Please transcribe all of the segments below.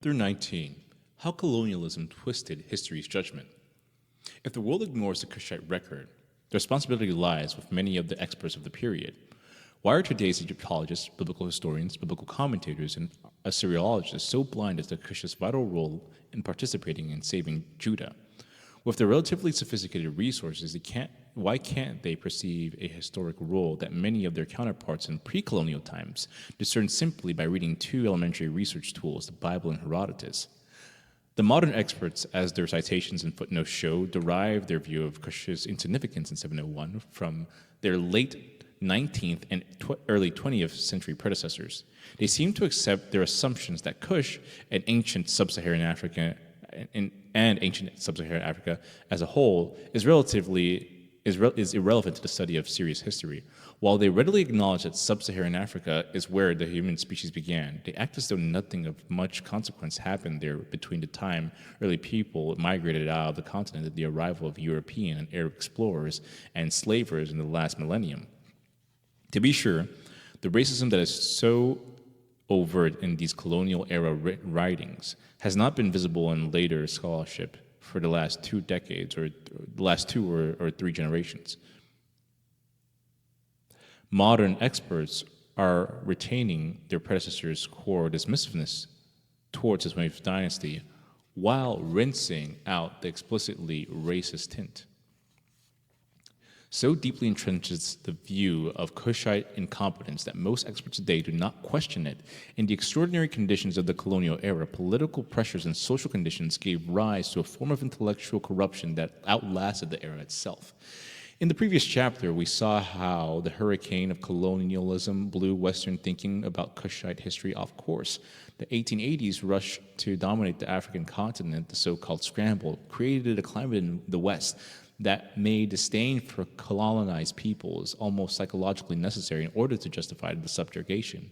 Through 19. How colonialism twisted history's judgment. If the world ignores the Kushite record, the responsibility lies with many of the experts of the period. Why are today's Egyptologists, biblical historians, biblical commentators, and Assyriologists so blind as to Cush's vital role in participating in saving Judah? With their relatively sophisticated resources, why can't they perceive a historic role that many of their counterparts in pre-colonial times discerned simply by reading two elementary research tools, the Bible and Herodotus? The modern experts, as their citations and footnotes show, derive their view of Cush's insignificance in 701 from their late 19th and early 20th century predecessors. They seem to accept their assumptions that Cush and ancient sub-Saharan Africa as a whole is irrelevant to the study of serious history. While they readily acknowledge that sub-Saharan Africa is where the human species began, they act as though nothing of much consequence happened there between the time early people migrated out of the continent and the arrival of European and Arab explorers and slavers in the last millennium. To be sure, the racism that is so overt in these colonial era writings has not been visible in later scholarship for the last 2 decades or the last 2 or 3 generations. Modern experts are retaining their predecessors' core dismissiveness towards this wave dynasty while rinsing out the explicitly racist tint. So deeply entrenches the view of Kushite incompetence that most experts today do not question it. In the extraordinary conditions of the colonial era, political pressures and social conditions gave rise to a form of intellectual corruption that outlasted the era itself. In the previous chapter, we saw how the hurricane of colonialism blew Western thinking about Kushite history off course. The 1880s rush to dominate the African continent, the so-called scramble, created a climate in the West that made disdain for colonized peoples almost psychologically necessary in order to justify their subjugation.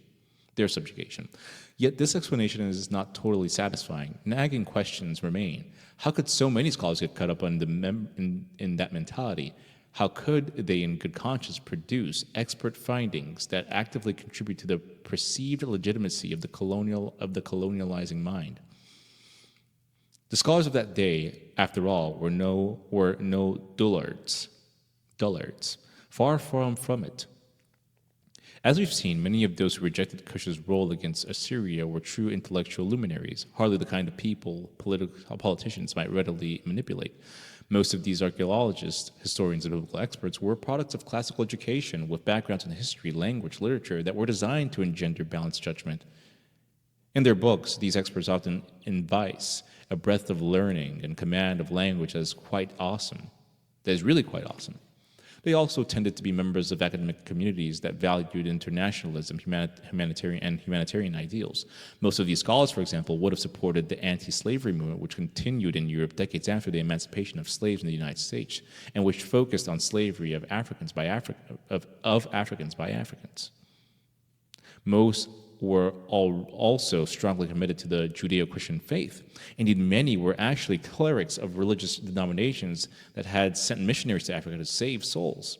Yet this explanation is not totally satisfying. Nagging questions remain. How could so many scholars get caught up in that mentality? How could they, in good conscience, produce expert findings that actively contribute to the perceived legitimacy of the colonializing mind? The scholars of that day, after all, were no dullards. Far from it. As we've seen, many of those who rejected Cush's role against Assyria were true intellectual luminaries, hardly the kind of people politicians might readily manipulate. Most of these archaeologists, historians, and biblical experts were products of classical education with backgrounds in history, language, literature that were designed to engender balanced judgment. In their books, these experts often invite a breadth of learning and command of language that is really quite awesome. They also tended to be members of academic communities that valued internationalism, humanitarian ideals. Most of these scholars, for example, would have supported the anti-slavery movement, which continued in Europe decades after the emancipation of slaves in the United States, and which focused on slavery of Africans by Africans. Most were also strongly committed to the Judeo-Christian faith. Indeed, many were actually clerics of religious denominations that had sent missionaries to Africa to save souls.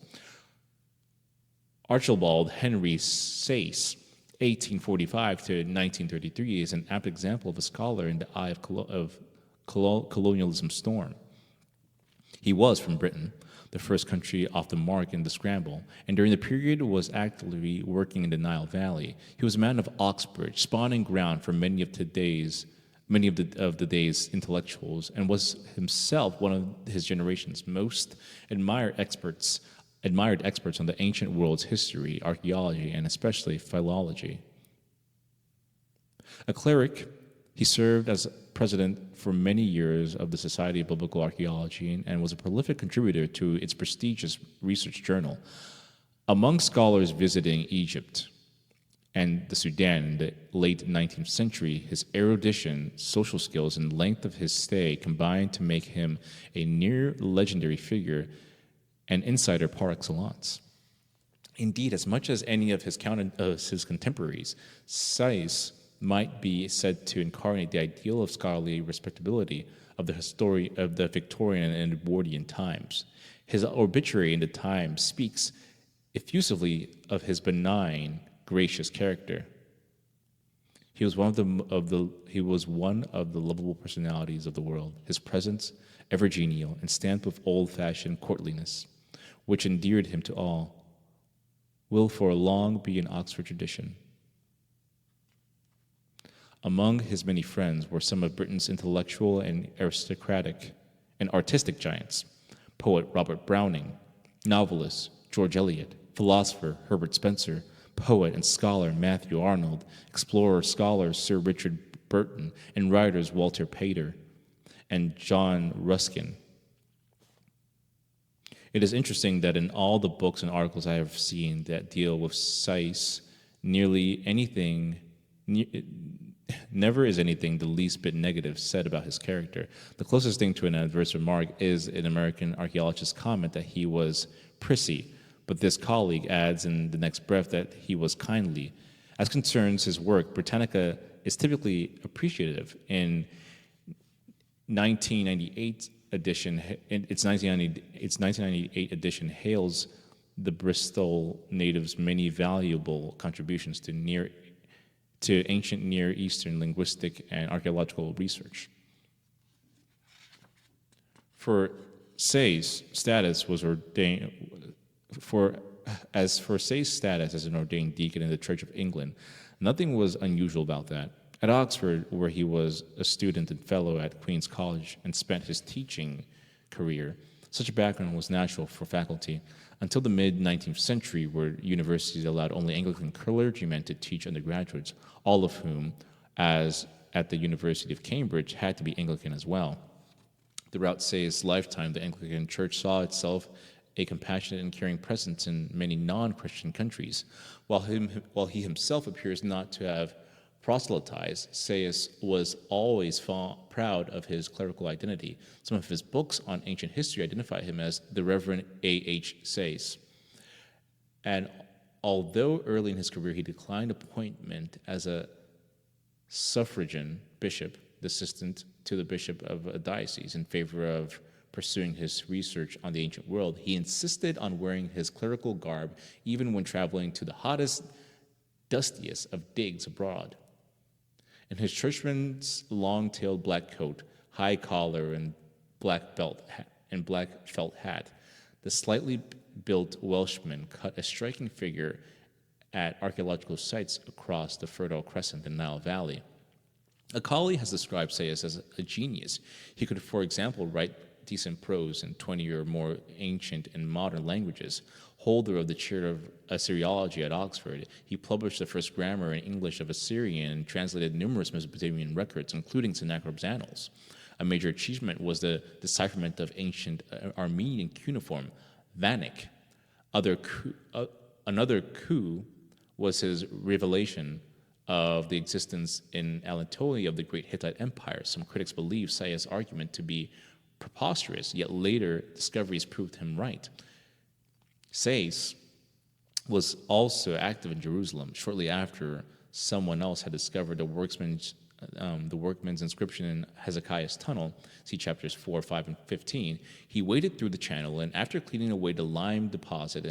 Archibald Henry Sayce, 1845 to 1933, is an apt example of a scholar in the eye of colonialism storm. He was from Britain, the first country off the mark in the scramble, and during the period was actively working in the Nile Valley. He was a man of Oxbridge, spawning ground for many of the day's intellectuals, and was himself one of his generation's most admired experts on the ancient world's history, archaeology, and especially philology. A cleric, he served as president for many years of the Society of Biblical Archaeology and was a prolific contributor to its prestigious research journal. Among scholars visiting Egypt and the Sudan in the late 19th century, his erudition, social skills, and length of his stay combined to make him a near-legendary figure and insider par excellence. Indeed, as much as any of his contemporaries, Sayce might be said to incarnate the ideal of scholarly respectability of the Victorian and Edwardian times. His obituary in the Times speaks effusively of his benign, gracious character. He was one of the lovable personalities of the world. His presence, ever genial and stamped with old-fashioned courtliness, which endeared him to all, will for long be an Oxford tradition. Among his many friends were some of Britain's intellectual and artistic giants: poet Robert Browning, novelist George Eliot, philosopher Herbert Spencer, poet and scholar Matthew Arnold, explorer scholar Sir Richard Burton, and writers Walter Pater and John Ruskin. It is interesting that in all the books and articles I have seen that deal with Sayce, never is anything the least bit negative said about his character. The closest thing to an adverse remark is an American archaeologist's comment that he was prissy, but this colleague adds in the next breath that he was kindly. As concerns his work, Britannica is typically appreciative. In 1998 edition, its 1998 edition hails the Bristol natives' many valuable contributions to ancient Near Eastern linguistic and archaeological research. For Say's status as an ordained deacon in the Church of England, nothing was unusual about that. At Oxford, where he was a student and fellow at Queen's College and spent his teaching career, such a background was natural for faculty until the mid-19th century, where universities allowed only Anglican clergymen to teach undergraduates, all of whom, as at the University of Cambridge, had to be Anglican as well. Throughout Say's lifetime, the Anglican Church saw itself a compassionate and caring presence in many non-Christian countries. While he himself appears not to have proselytized, Sayce was always proud of his clerical identity. Some of his books on ancient history identify him as the Reverend A.H. Sayce. And although early in his career he declined appointment as a suffragan bishop, the assistant to the bishop of a diocese, in favor of pursuing his research on the ancient world, he insisted on wearing his clerical garb even when traveling to the hottest, dustiest of digs abroad. In his churchman's long-tailed black coat, high collar, and black felt hat, the slightly built Welshman cut a striking figure at archaeological sites across the Fertile Crescent and Nile Valley. A colleague has described Sayce as a genius. He could, for example, write decent prose in 20 or more ancient and modern languages. Holder of the chair of Assyriology at Oxford, he published the first grammar in English of Assyrian and translated numerous Mesopotamian records, including Sennacherib's Annals. A major achievement was the decipherment of ancient Armenian cuneiform, Vanik. Another coup was his revelation of the existence in Anatolia of the great Hittite Empire. Some critics believe Sayce's argument to be preposterous, yet later discoveries proved him right. Sayce was also active in Jerusalem. Shortly after, someone else had discovered the workman's inscription in Hezekiah's tunnel, see chapters 4, 5, and 15. He waded through the channel and, after cleaning away the lime deposit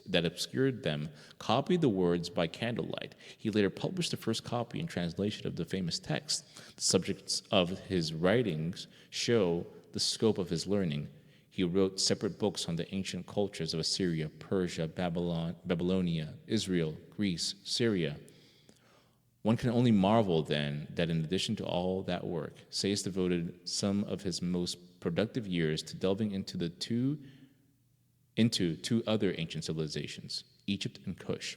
that obscured them, copied the words by candlelight. He later published the first copy and translation of the famous text. The subjects of his writings show the scope of his learning. He wrote separate books on the ancient cultures of Assyria, Persia, Babylonia, Israel, Greece, Syria. One can only marvel, then, that in addition to all that work, Sayce devoted some of his most productive years to delving into two other ancient civilizations, Egypt and Kush.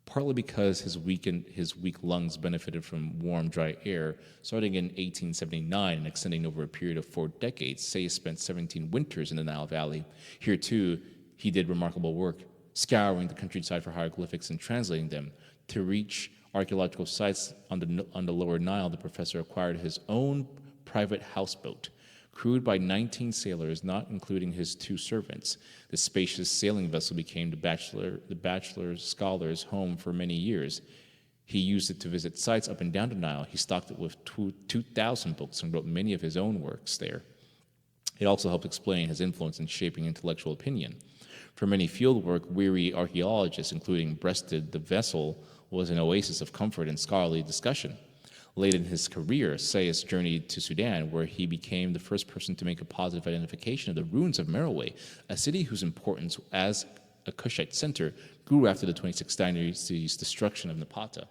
Partly because his weak lungs benefited from warm, dry air, starting in 1879 and extending over a period of 4 decades, Sayce spent 17 winters in the Nile Valley. Here, too, he did remarkable work, scouring the countryside for hieroglyphics and translating them. To reach archaeological sites on the lower Nile, the professor acquired his own private houseboat, crewed by 19 sailors, not including his 2 servants. The spacious sailing vessel became the bachelor scholar's home for many years. He used it to visit sites up and down the Nile. He stocked it with 2,000 books and wrote many of his own works there. It also helped explain his influence in shaping intellectual opinion. For many fieldwork weary archaeologists, including Breasted, the vessel was an oasis of comfort and scholarly discussion. Late in his career, Sayas journeyed to Sudan, where he became the first person to make a positive identification of the ruins of Merowe, a city whose importance as a Kushite center grew after the 26th dynasty's destruction of Napata.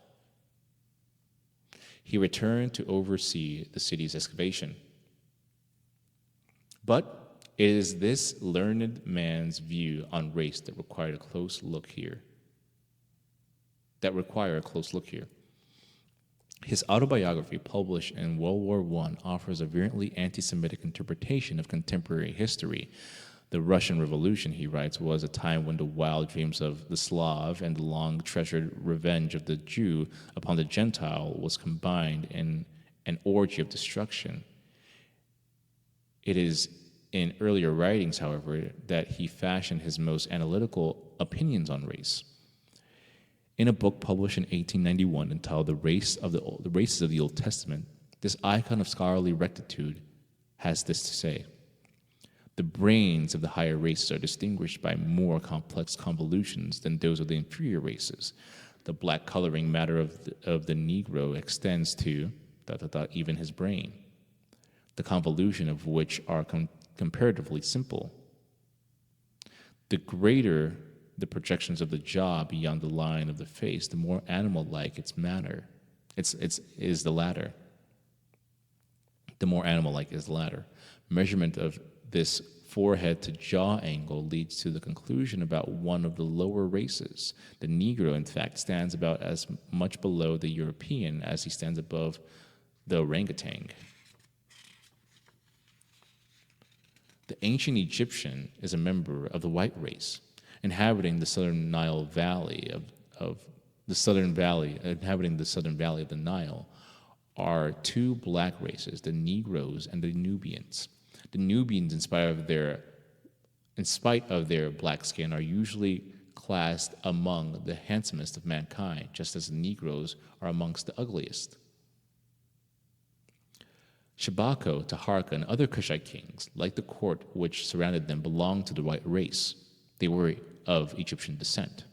He returned to oversee the city's excavation. But it is this learned man's view on race that require a close look here. His autobiography, published in World War I, offers a virulently anti-Semitic interpretation of contemporary history. The Russian Revolution, he writes, was a time when the wild dreams of the Slav and the long-treasured revenge of the Jew upon the Gentile was combined in an orgy of destruction. It is in earlier writings, however, that he fashioned his most analytical opinions on race. In a book published in 1891 entitled The Races of the Old Testament, this icon of scholarly rectitude has this to say: the brains of the higher races are distinguished by more complex convolutions than those of the inferior races. The black coloring matter of the Negro extends to even his brain, the convolution of which are comparatively simple. The greater the projections of the jaw beyond the line of the face, the more animal-like its manner. Is the latter. The more animal-like is the latter. Measurement of this forehead to jaw angle leads to the conclusion about one of the lower races. The Negro, in fact, stands about as much below the European as he stands above the orangutan. The ancient Egyptian is a member of the white race, inhabiting the southern valley of the Nile are two black races, the Negroes and the Nubians. The Nubians, in spite of their black skin, are usually classed among the handsomest of mankind, just as the Negroes are amongst the ugliest. Shabako, Taharka, and other Kushite kings, like the court which surrounded them, belonged to the white race. They were of Egyptian descent.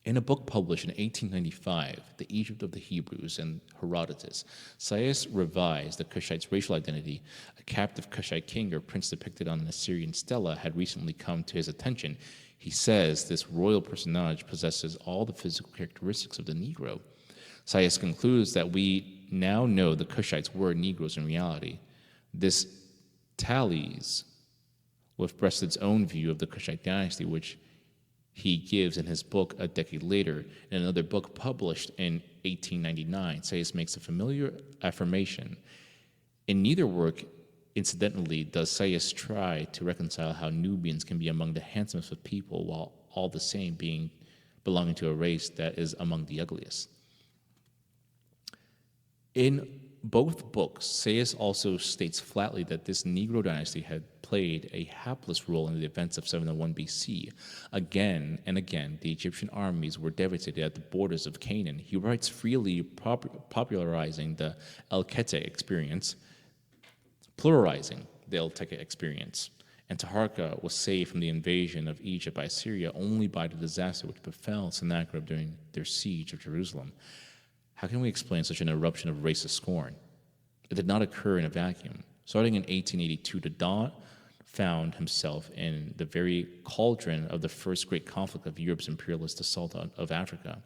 In a book published in 1895, The Egypt of the Hebrews and Herodotus, Sayas revised the Kushites' racial identity. A captive Kushite king or prince depicted on an Assyrian stela had recently come to his attention. He says this royal personage possesses all the physical characteristics of the Negro. Sayas concludes that we now know the Kushites were Negroes in reality. This tallies with Breasted's own view of the Kushite dynasty, which he gives in his book a decade later. In another book published in 1899, Sayas makes a familiar affirmation. In neither work, incidentally, does Sayas try to reconcile how Nubians can be among the handsomest of people while all the same belonging to a race that is among the ugliest. In both books, Sayas also states flatly that this Negro dynasty had played a hapless role in the events of 701 BC. Again and again, the Egyptian armies were devastated at the borders of Canaan. He writes freely, popularizing the El Kete experience, pluralizing the El Teke experience. And Taharka was saved from the invasion of Egypt by Assyria only by the disaster which befell Sennacherib during their siege of Jerusalem. How can we explain such an eruption of racist scorn? It did not occur in a vacuum. Starting in 1882, the Don found himself in the very cauldron of the first great conflict of Europe's imperialist assault of Africa.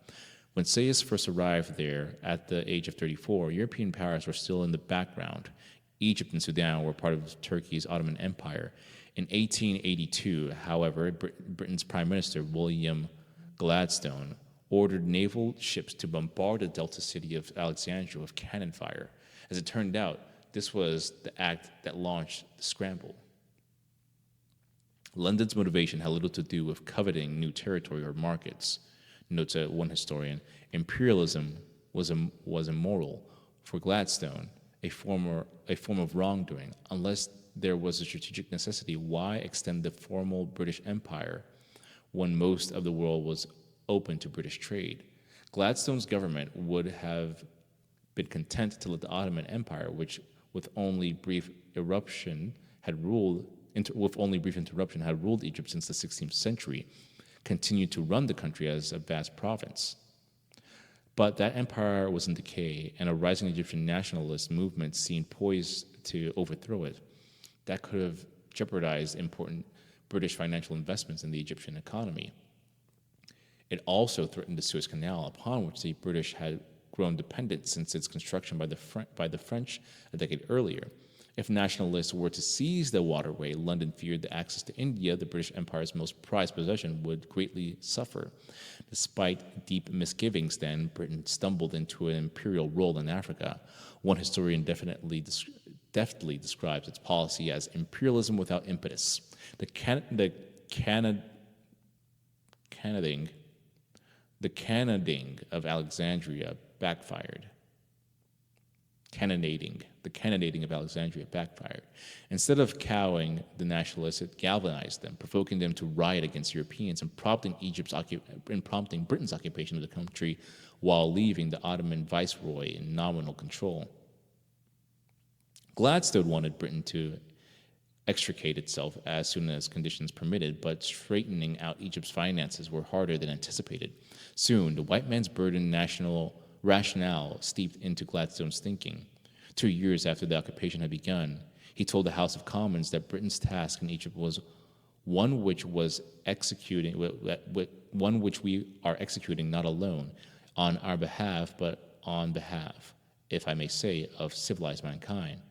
When Sayas first arrived there at the age of 34, European powers were still in the background. Egypt and Sudan were part of Turkey's Ottoman Empire. In 1882, however, Britain's Prime Minister, William Gladstone, ordered naval ships to bombard the delta city of Alexandria with cannon fire. As it turned out, this was the act that launched the scramble. London's motivation had little to do with coveting new territory or markets. Notes one historian, imperialism was immoral. For Gladstone, a form of wrongdoing. Unless there was a strategic necessity, why extend the formal British Empire when most of the world was open to British trade? Gladstone's government would have been content to let the Ottoman Empire, which with only brief interruption had ruled Egypt since the 16th century, continued to run the country as a vast province. But that empire was in decay, and a rising Egyptian nationalist movement seemed poised to overthrow it. That could have jeopardized important British financial investments in the Egyptian economy. It also threatened the Suez Canal, upon which the British had grown dependent since its construction by the French a decade earlier. If nationalists were to seize the waterway, London feared that access to India, the British Empire's most prized possession, would greatly suffer. Despite deep misgivings then, Britain stumbled into an imperial role in Africa. One historian deftly describes its policy as imperialism without impetus. The cannonading of Alexandria backfired. The cannonading of Alexandria backfired. Instead of cowing the nationalists, it galvanized them, provoking them to riot against Europeans and prompting Britain's occupation of the country while leaving the Ottoman viceroy in nominal control. Gladstone wanted Britain to extricate itself as soon as conditions permitted, but straightening out Egypt's finances were harder than anticipated. Soon, the white man's burden national rationale seeped into Gladstone's thinking. 2 years after the occupation had begun, he told the House of Commons that Britain's task in Egypt was one which we are executing not alone on our behalf, but on behalf, if I may say, of civilized mankind.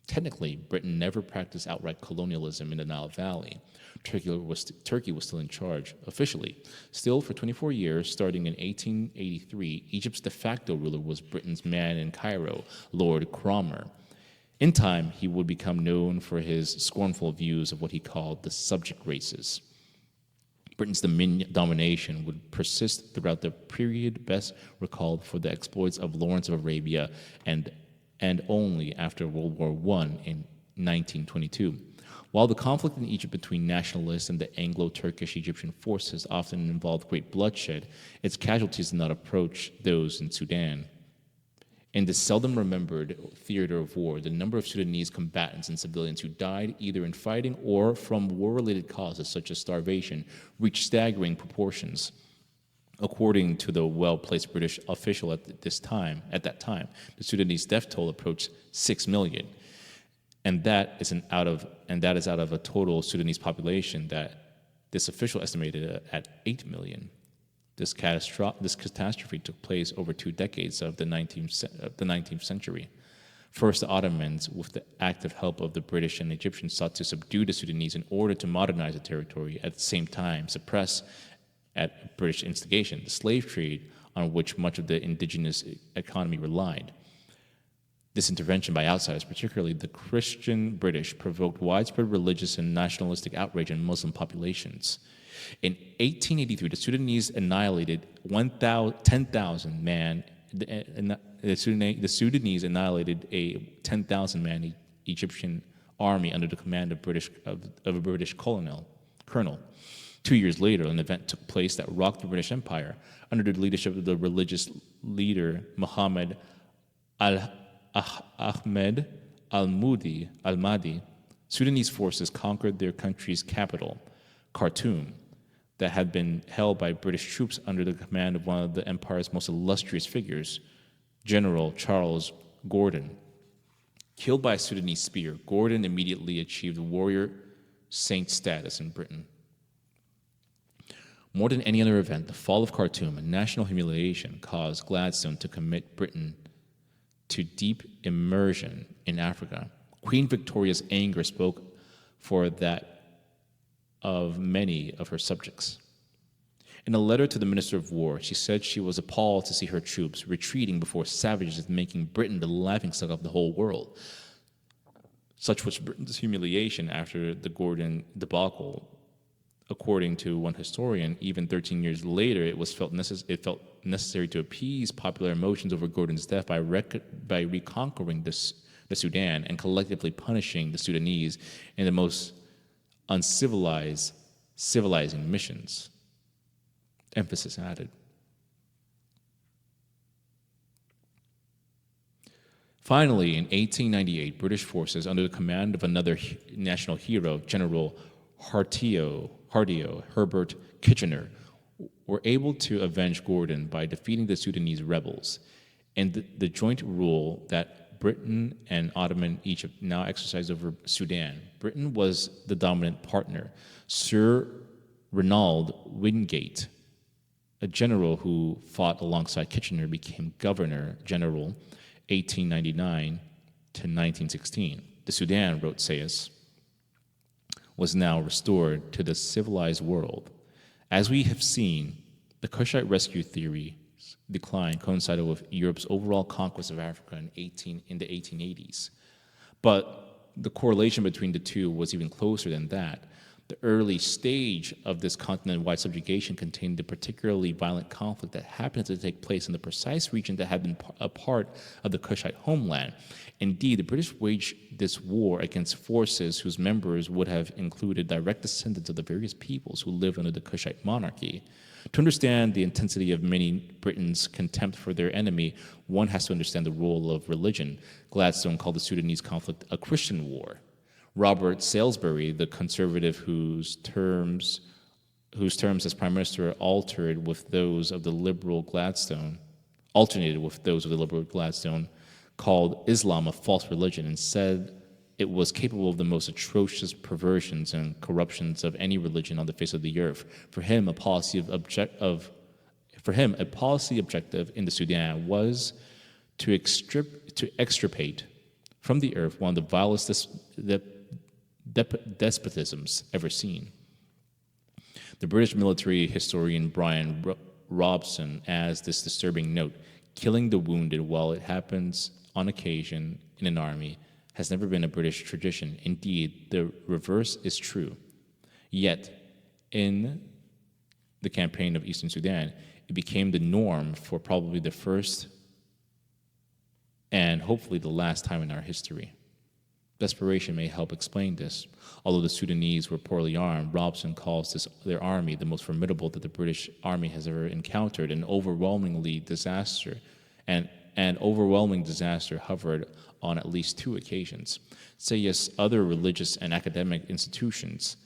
Technically, Britain never practiced outright colonialism in the Nile Valley. Turkey was still in charge, officially. Still, for 24 years, starting in 1883, Egypt's de facto ruler was Britain's man in Cairo, Lord Cromer. In time, he would become known for his scornful views of what he called the subject races. Britain's domination would persist throughout the period best recalled for the exploits of Lawrence of Arabia and only after World War I in 1922. While the conflict in Egypt between nationalists and the Anglo-Turkish Egyptian forces often involved great bloodshed, its casualties did not approach those in Sudan. In this seldom remembered theater of war, the number of Sudanese combatants and civilians who died either in fighting or from war-related causes such as starvation reached staggering proportions. According to the well-placed British official at that time, the Sudanese death toll approached 6 million, and that is out of a total Sudanese population that this official estimated at 8 million. This catastrophe took place over 2 decades of the 19th century. First, the Ottomans, with the active help of the British and Egyptians, sought to subdue the Sudanese in order to modernize the territory, at the same time suppress, at British instigation, the slave trade on which much of the indigenous economy relied. This intervention by outsiders, particularly the Christian British, provoked widespread religious and nationalistic outrage in Muslim populations. In 1883, the Sudanese annihilated 10,000 men. The Sudanese annihilated a 10,000-man Egyptian army under the command of a British colonel. 2 year later, an event took place that rocked the British Empire. Under the leadership of the religious leader Muhammad Ahmed al-Mahdi, Sudanese forces conquered their country's capital, Khartoum, that had been held by British troops under the command of one of the empire's most illustrious figures, General Charles Gordon. Killed by a Sudanese spear, Gordon immediately achieved warrior saint status in Britain. More than any other event, the fall of Khartoum, a national humiliation, caused Gladstone to commit Britain to deep immersion in Africa. Queen Victoria's anger spoke for that of many of her subjects. In a letter to the Minister of War, she said she was appalled to see her troops retreating before savages making Britain the laughingstock of the whole world. Such was Britain's humiliation after the Gordon debacle. According to one historian, even 13 years later, it felt necessary to appease popular emotions over Gordon's death by reconquering the Sudan and collectively punishing the Sudanese in the most civilizing missions. Emphasis added. Finally, in 1898, British forces under the command of another national hero, General Herbert Kitchener, were able to avenge Gordon by defeating the Sudanese rebels, and the joint rule that Britain and Ottoman Egypt now exercised over Sudan. Britain was the dominant partner. Sir Reynold Wingate, a general who fought alongside Kitchener, became Governor General 1899 to 1916. The Sudan, wrote Sayers, was now restored to the civilized world. As we have seen, the Kushite rescue theory's decline coincided with Europe's overall conquest of Africa in the 1880s. But the correlation between the two was even closer than that. The early stage of this continent-wide subjugation contained the particularly violent conflict that happened to take place in the precise region that had been a part of the Kushite homeland. Indeed, the British waged this war against forces whose members would have included direct descendants of the various peoples who lived under the Kushite monarchy. To understand the intensity of many Britons' contempt for their enemy, one has to understand the role of religion. Gladstone called the Sudanese conflict a Christian war. Robert Salisbury, the conservative whose terms as Prime Minister alternated with those of the liberal Gladstone, called Islam a false religion and said it was capable of the most atrocious perversions and corruptions of any religion on the face of the earth. For him, a policy objective in the Sudan was to extirpate from the earth one of the vilest despotisms ever seen. The British military historian Brian Robson adds this disturbing note: killing the wounded while it happens on occasion in an army has never been a British tradition. Indeed, the reverse is true. Yet, in the campaign of Eastern Sudan, it became the norm for probably the first and hopefully the last time in our history. Desperation may help explain this. Although the Sudanese were poorly armed, Robson calls their army the most formidable that the British army has ever encountered, and overwhelming disaster hovered on at least two occasions. Say yes, other religious and academic institutions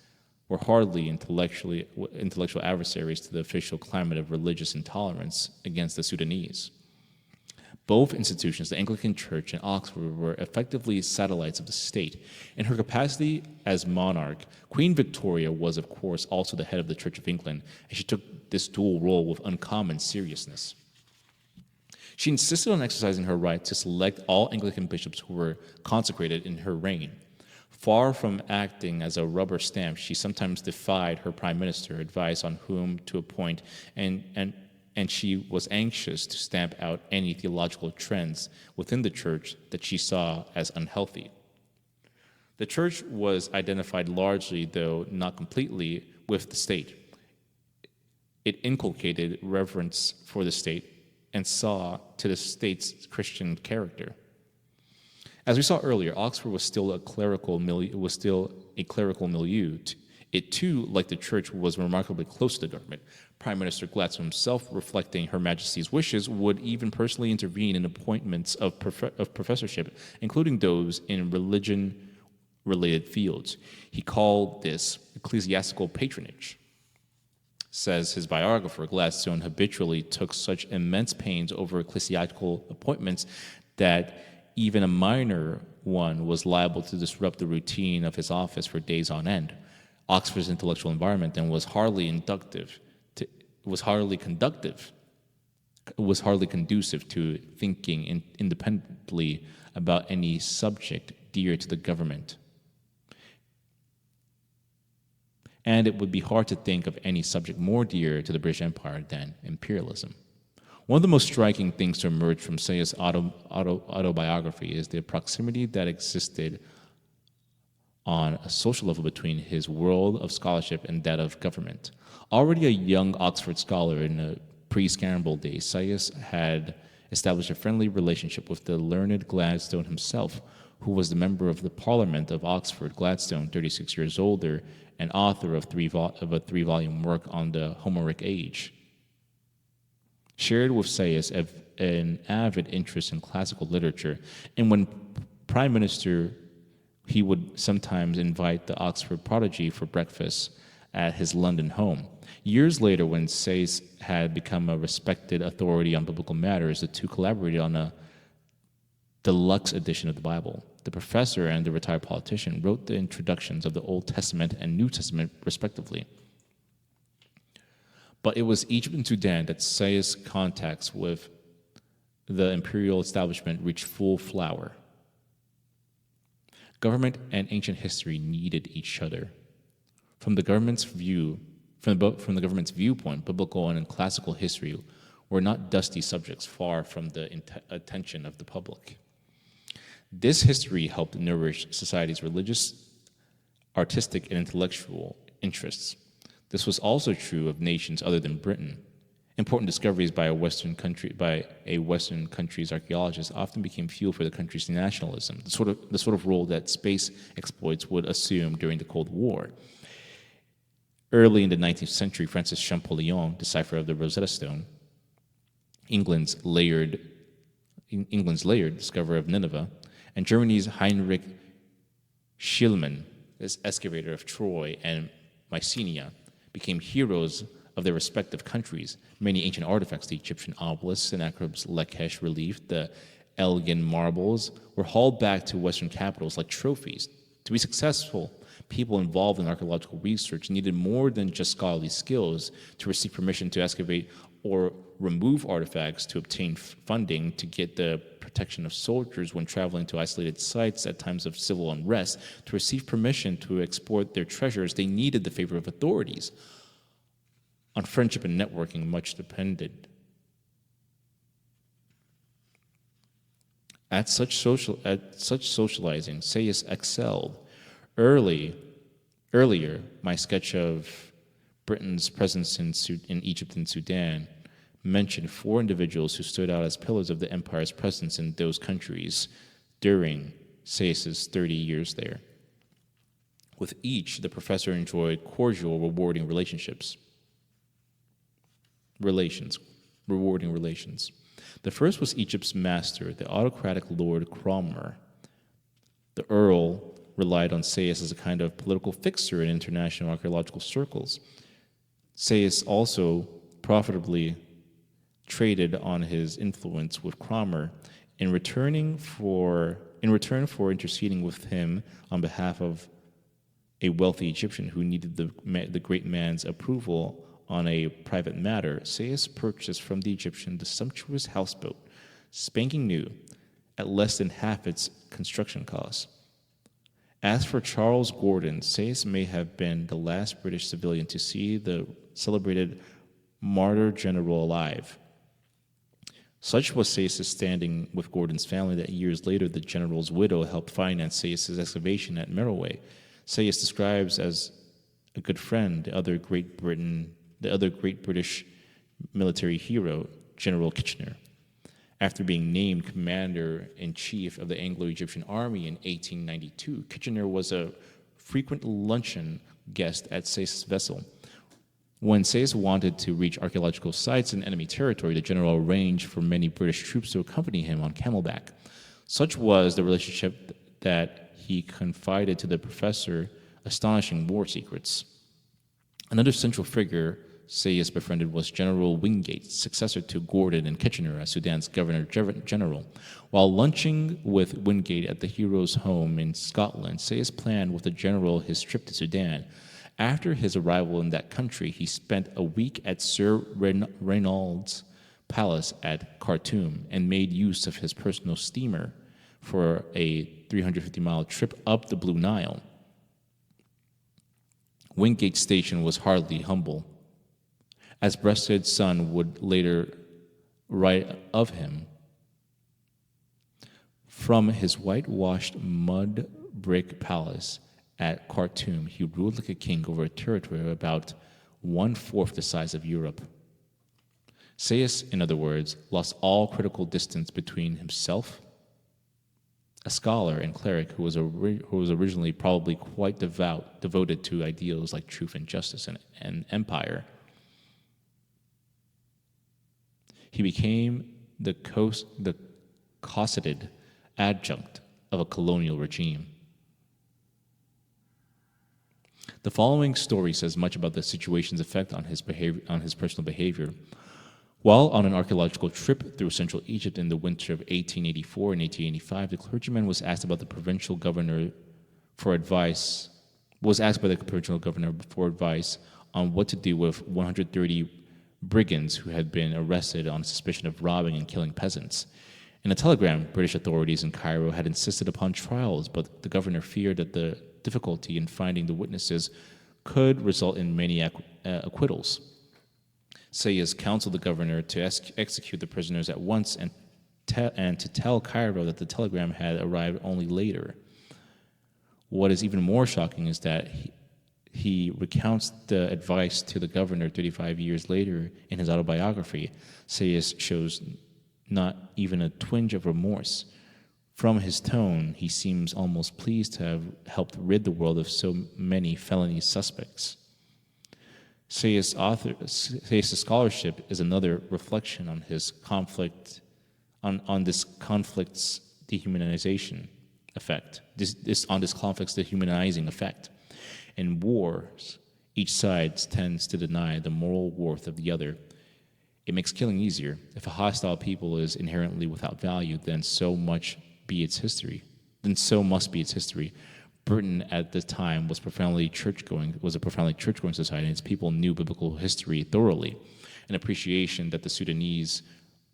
were hardly intellectual adversaries to the official climate of religious intolerance against the Sudanese. Both institutions, the Anglican Church and Oxford, were effectively satellites of the state. In her capacity as monarch, Queen Victoria was, of course, also the head of the Church of England, and she took this dual role with uncommon seriousness. She insisted on exercising her right to select all Anglican bishops who were consecrated in her reign. Far from acting as a rubber stamp, she sometimes defied her prime minister, advice on whom to appoint, and she was anxious to stamp out any theological trends within the church that she saw as unhealthy. The church was identified largely, though not completely, with the state. It inculcated reverence for the state and saw to the state's Christian character. As we saw earlier, Oxford was still a clerical milieu. It too, like the church, was remarkably close to the government. Prime Minister Gladstone himself, reflecting Her Majesty's wishes, would even personally intervene in appointments of professorship, including those in religion-related fields. He called this ecclesiastical patronage. Says his biographer, Gladstone habitually took such immense pains over ecclesiastical appointments that even a minor one was liable to disrupt the routine of his office for days on end. Oxford's intellectual environment then was hardly conducive to thinking independently about any subject dear to the government. And it would be hard to think of any subject more dear to the British Empire than imperialism. One of the most striking things to emerge from Sayers' autobiography is the proximity that existed on a social level between his world of scholarship and that of government. Already a young Oxford scholar in the pre-scramble days, Sayers had established a friendly relationship with the learned Gladstone himself, who was the member of the Parliament of Oxford. Gladstone, 36 years older, and author of a three-volume work on the Homeric age, shared with Sayers an avid interest in classical literature, and when Prime Minister, he would sometimes invite the Oxford prodigy for breakfast at his London home. Years later, when Sayce had become a respected authority on biblical matters, the two collaborated on a deluxe edition of the Bible. The professor and the retired politician wrote the introductions of the Old Testament and New Testament, respectively. But it was Egypt and Sudan that Sayce's contacts with the imperial establishment reached full flower. Government and ancient history needed each other. From the government's viewpoint, biblical and classical history were not dusty subjects far from the attention of the public. This history helped nourish society's religious, artistic, and intellectual interests. This was also true of nations other than Britain. Important discoveries by a Western country's archaeologists often became fuel for the country's nationalism, the sort of role that space exploits would assume during the Cold War. Early in the 19th century, Francis Champollion, decipherer of the Rosetta Stone, England's layered discoverer of Nineveh, and Germany's Heinrich Schliemann, excavator of Troy and Mycenae, became heroes of their respective countries. Many ancient artifacts, the Egyptian obelisks, Sennacherib's Lachesh relief, the Elgin marbles, were hauled back to Western capitals like trophies. To be successful, people involved in archaeological research needed more than just scholarly skills to receive permission to excavate or remove artifacts, to obtain funding, to get the protection of soldiers when traveling to isolated sites at times of civil unrest, to receive permission to export their treasures. They needed the favor of authorities. On friendship and networking, much depended. At such socializing, Sayce excelled. Earlier, my sketch of Britain's presence in Egypt and Sudan mentioned 4 individuals who stood out as pillars of the empire's presence in those countries during Sayce's 30 years there. With each, the professor enjoyed cordial, rewarding relations. The first was Egypt's master, the autocratic Lord Cromer. The Earl relied on Sayce as a kind of political fixture in international archaeological circles. Sayce also profitably traded on his influence with Cromer in return for interceding with him on behalf of a wealthy Egyptian who needed the great man's approval on a private matter. Sayce purchased from the Egyptian the sumptuous houseboat, spanking new, at less than half its construction costs. As for Charles Gordon, Sayce may have been the last British civilian to see the celebrated martyr general alive. Such was Sayce's standing with Gordon's family that years later the general's widow helped finance Sayce's excavation at Merowe. Sayce describes as a good friend the other great British military hero, General Kitchener. After being named commander-in-chief of the Anglo-Egyptian Army in 1892, Kitchener was a frequent luncheon guest at Sayce's vessel. When Sayce wanted to reach archaeological sites in enemy territory, the general arranged for many British troops to accompany him on camelback. Such was the relationship that he confided to the professor astonishing war secrets. Another central figure Sayce befriended was General Wingate, successor to Gordon and Kitchener as Sudan's governor-general. While lunching with Wingate at the hero's home in Scotland, Sayce planned with the general his trip to Sudan. After his arrival in that country, he spent a week at Sir Reynald's palace at Khartoum and made use of his personal steamer for a 350-mile trip up the Blue Nile. Wingate's station was hardly humble. As Breasted's son would later write of him, from his whitewashed mud brick palace at Khartoum, he ruled like a king over a territory of about 1/4 the size of Europe. Sayce, in other words, lost all critical distance between himself, a scholar and cleric who was originally probably quite devoted to ideals like truth and justice and empire. He became the cosseted adjunct of a colonial regime. The following story says much about the situation's effect on his personal behavior. While on an archaeological trip through Central Egypt in the winter of 1884 and 1885, the clergyman was asked by the provincial governor for advice on what to do with 130 brigands who had been arrested on suspicion of robbing and killing peasants. In a telegram, British authorities in Cairo had insisted upon trials, but the governor feared that the difficulty in finding the witnesses could result in many acquittals. Sayers counseled the governor to execute the prisoners at once and to tell Cairo that the telegram had arrived only later. What is even more shocking is that he recounts the advice to the governor 35 years later in his autobiography. Sayers shows not even a twinge of remorse. From his tone, he seems almost pleased to have helped rid the world of so many felony suspects. Sayers' scholarship is another reflection on his conflict, on this conflict's dehumanization effect. On this conflict's dehumanizing effect. In wars, each side tends to deny the moral worth of the other. It makes killing easier. If a hostile people is inherently without value, then so must be its history. Britain at the time was a profoundly church-going society, and its people knew biblical history thoroughly. An appreciation that the Sudanese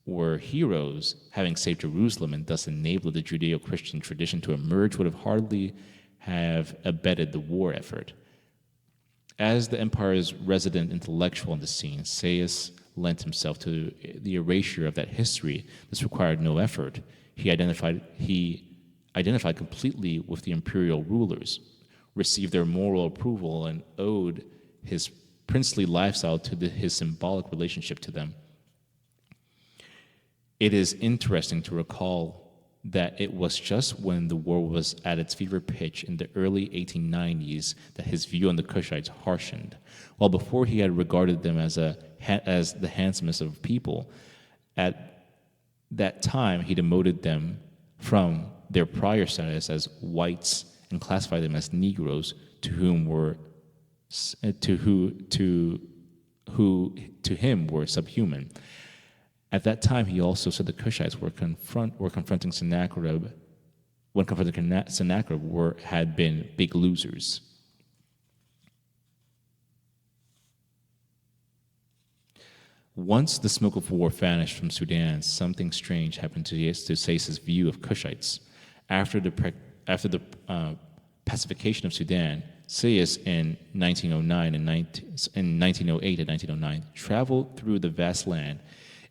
were heroes, having saved Jerusalem and thus enabled the Judeo-Christian tradition to emerge, would have hardly have abetted the war effort. As the empire's resident intellectual on the scene, Sayers lent himself to the erasure of that history. This required no effort. He identified completely with the imperial rulers, received their moral approval, and owed his princely lifestyle to his symbolic relationship to them. It is interesting to recall that it was just when the war was at its fever pitch in the early 1890s that his view on the Cushites harshened. While before he had regarded them as the handsomest of people, at that time he demoted them from their prior status as whites and classified them as Negroes, who to him were subhuman. At that time, he also said the Cushites confronting Sennacherib had been big losers. Once the smoke of war vanished from Sudan, something strange happened to Sayers' view of Cushites. After the pacification of Sudan, Sayers in 1908 and 1909 traveled through the vast land.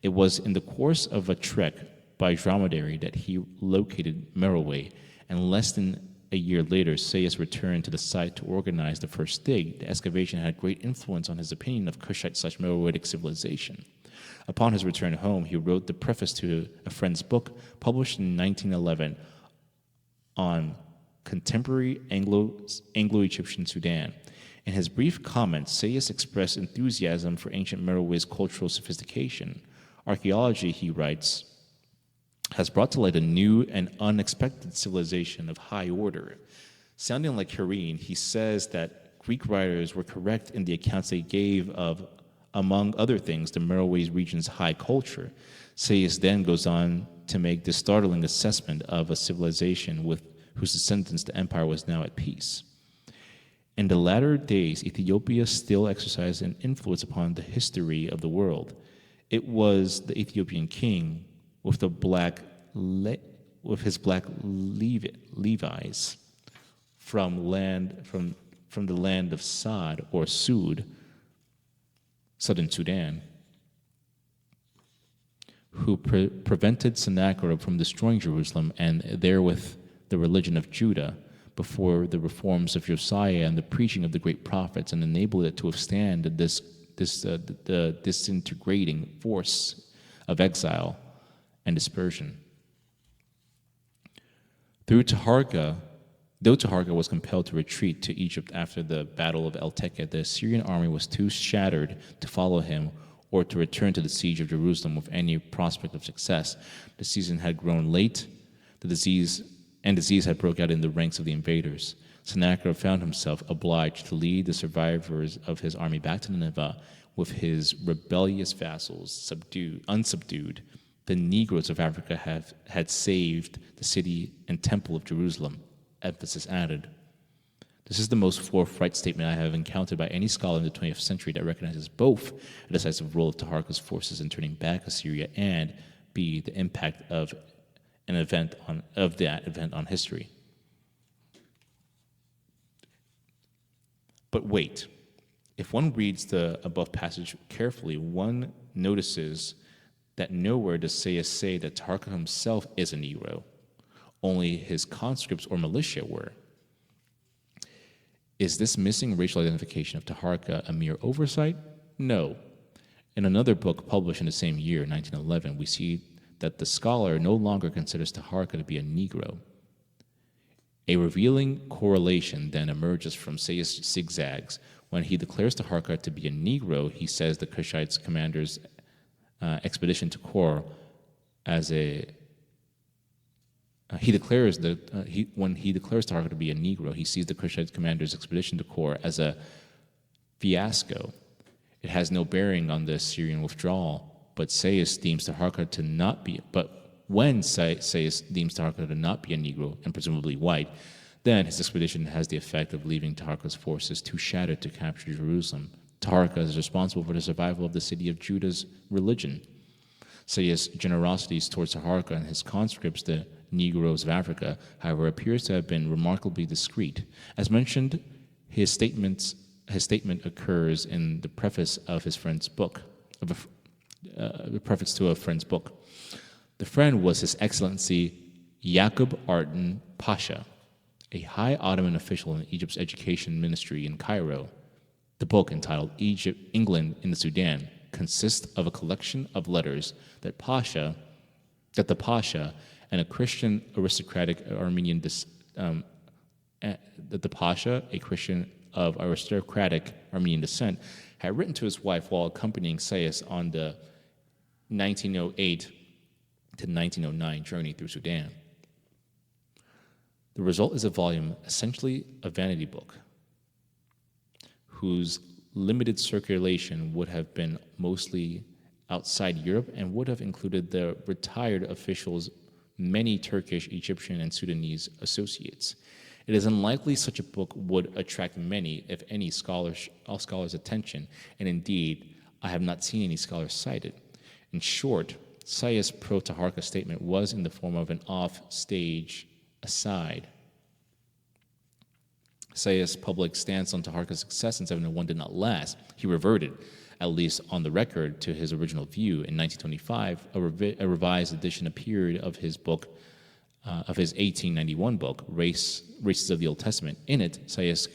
It was in the course of a trek by dromedary that he located Merowe, and less than a year later, Sayers returned to the site to organize the first dig. The excavation had great influence on his opinion of Cushite/Meroitic civilization. Upon his return home, he wrote the preface to a friend's book, published in 1911, on contemporary Anglo-Egyptian Sudan. In his brief comments, Sayers expressed enthusiasm for ancient Merowe's cultural sophistication. Archaeology, he writes, has brought to light a new and unexpected civilization of high order. Sounding like Harine, he says that Greek writers were correct in the accounts they gave of, among other things, the Merowe region's high culture. Sayers then goes on to make this startling assessment of a civilization with whose descendants the empire was now at peace. In the latter days, Ethiopia still exercised an influence upon the history of the world. It was the Ethiopian king with his black Levites from the land of Sad or Sud, southern Sudan, who prevented Sennacherib from destroying Jerusalem and therewith the religion of Judah before the reforms of Josiah and the preaching of the great prophets, and enabled it to withstand the disintegrating force of exile and dispersion. Though Taharqa was compelled to retreat to Egypt after the Battle of El Teket, the Assyrian army was too shattered to follow him or to return to the siege of Jerusalem with any prospect of success. The season had grown late, disease had broke out in the ranks of the invaders. Sennacherib found himself obliged to lead the survivors of his army back to Nineveh with his rebellious vassals unsubdued. The Negroes of Africa had saved the city and temple of Jerusalem. Emphasis added. This is the most forthright statement I have encountered by any scholar in the 20th century that recognizes both a decisive role of Taharka's forces in turning back Assyria and B, the impact of that event on history. But wait, if one reads the above passage carefully, one notices that nowhere does Sayas say that Taharka himself is a Negro. Only his conscripts or militia were. Is this missing racial identification of Taharka a mere oversight? No. In another book published in the same year, 1911, we see that the scholar no longer considers Taharka to be a Negro. A revealing correlation then emerges from Sayas' zigzags. When he declares Taharka to be a Negro, he says the Cushites' commander's expedition to Kor as a when he declares Taharka to be a Negro, he sees the Cushite commander's expedition to Kor as a fiasco. It has no bearing on the Assyrian withdrawal, but Sayas deems Taharka to not be. But when Sayas deems Taharka to not be a Negro and presumably white, then his expedition has the effect of leaving Taharka's forces too shattered to capture Jerusalem. Taharka is responsible for the survival of the city of Judah's religion. Sayas' generosities towards Taharka and his conscripts, the Negroes of Africa, however, appears to have been remarkably discreet. As mentioned, his statement occurs in the preface of his friend's book, the preface to a friend's book. The friend was His Excellency Yaqub Artan Pasha, a high Ottoman official in Egypt's education ministry in Cairo. The book, entitled England in the Sudan, consists of a collection of letters that the Pasha and a Christian aristocratic Armenian descent, had written to his wife while accompanying Sayas on the 1908 to 1909 journey through Sudan. The result is a volume, essentially a vanity book, whose limited circulation would have been mostly outside Europe and would have included the retired officials' many Turkish, Egyptian, and Sudanese associates. It is unlikely such a book would attract many, if any, scholars' attention, and indeed, I have not seen any scholars cite it. In short, Sayas' pro-Taharka statement was in the form of an off-stage aside. Sayas' public stance on Taharka's success in 701 did not last. He reverted, at least on the record, to his original view. In 1925, a revised edition appeared of his book, of his 1891 book, Races of the Old Testament. In it, Sayas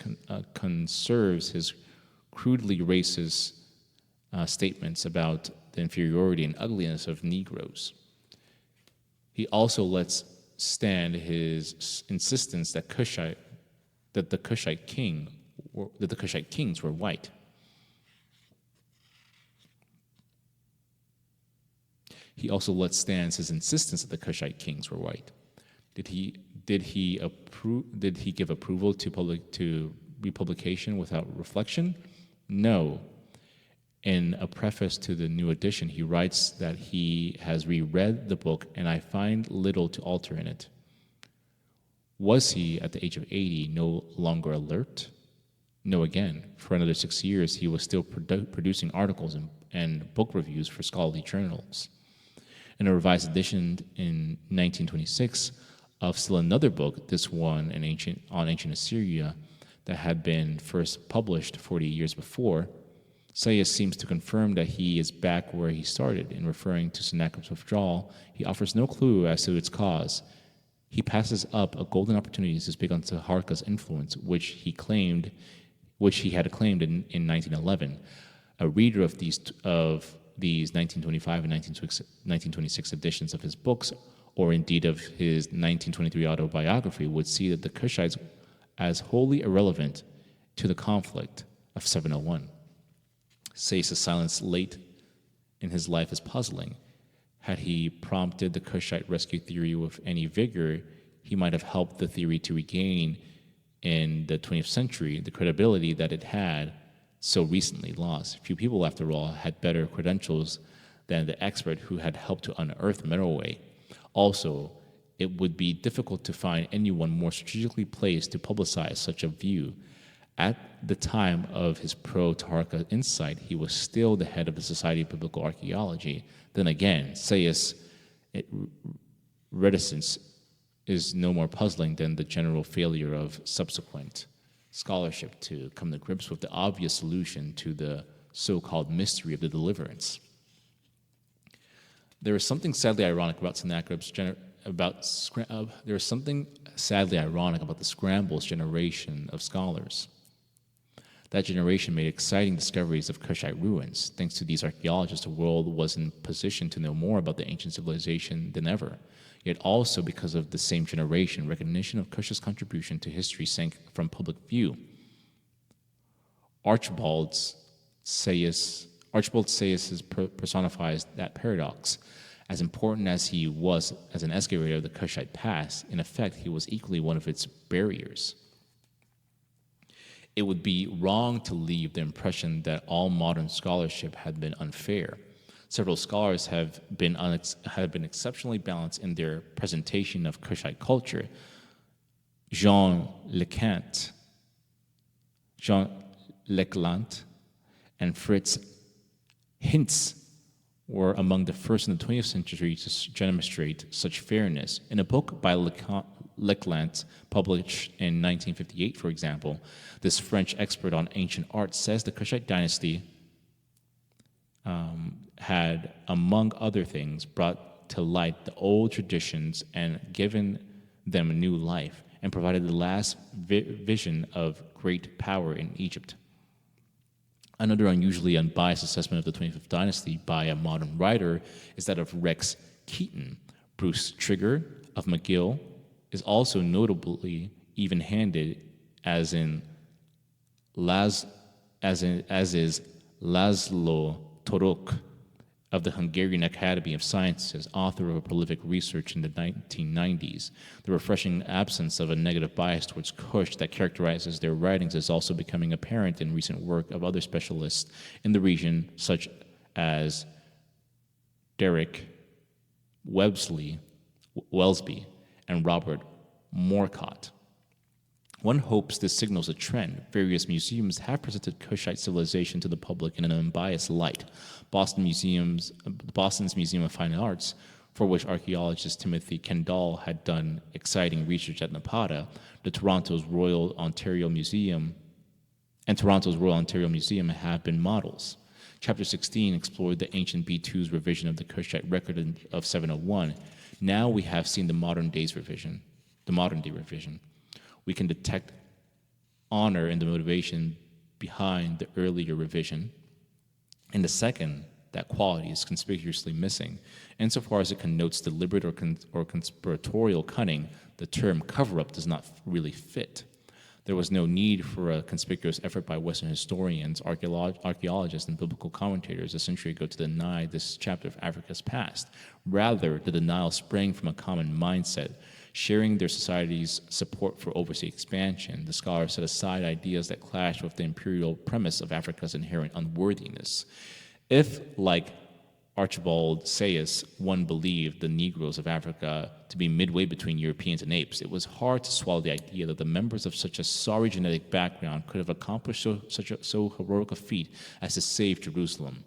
conserves his crudely racist statements about the inferiority and ugliness of Negroes. He also lets stand his insistence that the Cushite kings were white. He also lets stand his insistence that the Cushite kings were white. Did he give approval to republication without reflection? No. In a preface to the new edition, he writes that he has reread the book and I find little to alter in it. Was he, at the age of 80, no longer alert? No again. For another 6 years, he was still producing articles and book reviews for scholarly journals. In a revised edition in 1926 of still another book, this one on ancient Assyria, that had been first published 40 years before, Sayas seems to confirm that he is back where he started. In referring to Sennacherib's withdrawal, he offers no clue as to its cause. He passes up a golden opportunity to speak on Taharka's influence, which he had claimed in 1911. A reader of these 1925 and 1926 editions of his books, or indeed of his 1923 autobiography, would see that the Cushites as wholly irrelevant to the conflict of 701. Sayas' silence late in his life is puzzling. Had he prompted the Cushite rescue theory with any vigor, he might have helped the theory to regain in the 20th century, the credibility that it had so recently lost. Few people, after all, had better credentials than the expert who had helped to unearth Meroe. Also, it would be difficult to find anyone more strategically placed to publicize such a view. At the time of his pro-Taharqa insight, he was still the head of the Society of Biblical Archaeology. Then again, Sayus' reticence is no more puzzling than the general failure of subsequent scholarship to come to grips with the obvious solution to the so-called mystery of the deliverance. There is something sadly ironic about Sennacherib's there is something sadly ironic about the Scrambles generation of scholars. That generation made exciting discoveries of Kushite ruins. Thanks to these archaeologists, the world was in position to know more about the ancient civilization than ever. Yet also because of the same generation, recognition of Kush's contribution to history sank from public view. Archibald Sayus personifies that paradox. As important as he was as an excavator of the Kushite past, in effect, he was equally one of its barriers. It would be wrong to leave the impression that all modern scholarship had been unfair. Several scholars have been exceptionally balanced in their presentation of Kushite culture. Jean Leclant, and Fritz Hintz were among the first in the 20th century to demonstrate such fairness. In a book by Leclant, published in 1958, for example, this French expert on ancient art says the Kushite dynasty had, among other things, brought to light the old traditions and given them new life, and provided the last vision of great power in Egypt. Another unusually unbiased assessment of the 25th dynasty by a modern writer is that of Rex Keaton. Bruce Trigger of McGill is also notably even-handed, as is Laszlo Torok of the Hungarian Academy of Sciences, author of a prolific research in the 1990s. The refreshing absence of a negative bias towards Kush that characterizes their writings is also becoming apparent in recent work of other specialists in the region, such as Derek Welsby and Robert Morcott. One hopes this signals a trend. Various museums have presented Kushite civilization to the public in an unbiased light. Boston's Museum of Fine Arts, for which archaeologist Timothy Kendall had done exciting research at Napata, Toronto's Royal Ontario Museum have been models. Chapter 16 explored the ancient B2's revision of the Kushite record of 701. Now we have seen the modern day revision. We can detect honor in the motivation behind the earlier revision. In the second, that quality is conspicuously missing. Insofar as it connotes deliberate or conspiratorial cunning, the term cover-up does not really fit. There was no need for a conspicuous effort by Western historians, archaeologists, and biblical commentators a century ago to deny this chapter of Africa's past. Rather, the denial sprang from a common mindset. Sharing their society's support for overseas expansion, the scholars set aside ideas that clashed with the imperial premise of Africa's inherent unworthiness. If, like Archibald Sayus, one believed the Negroes of Africa to be midway between Europeans and apes, it was hard to swallow the idea that the members of such a sorry genetic background could have accomplished so heroic a feat as to save Jerusalem.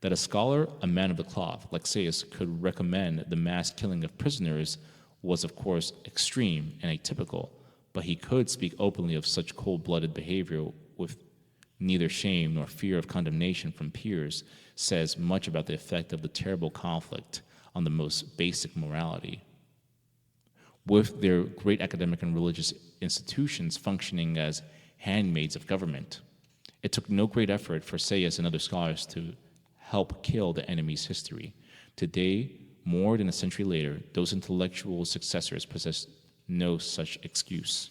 That a scholar, a man of the cloth, like Sayus, could recommend the mass killing of prisoners was, of course, extreme and atypical, but he could speak openly of such cold-blooded behavior with neither shame nor fear of condemnation from peers, says much about the effect of the terrible conflict on the most basic morality. With their great academic and religious institutions functioning as handmaids of government, it took no great effort for Sayus and other scholars to help kill the enemy's history. Today, more than a century later, those intellectual successors possess no such excuse.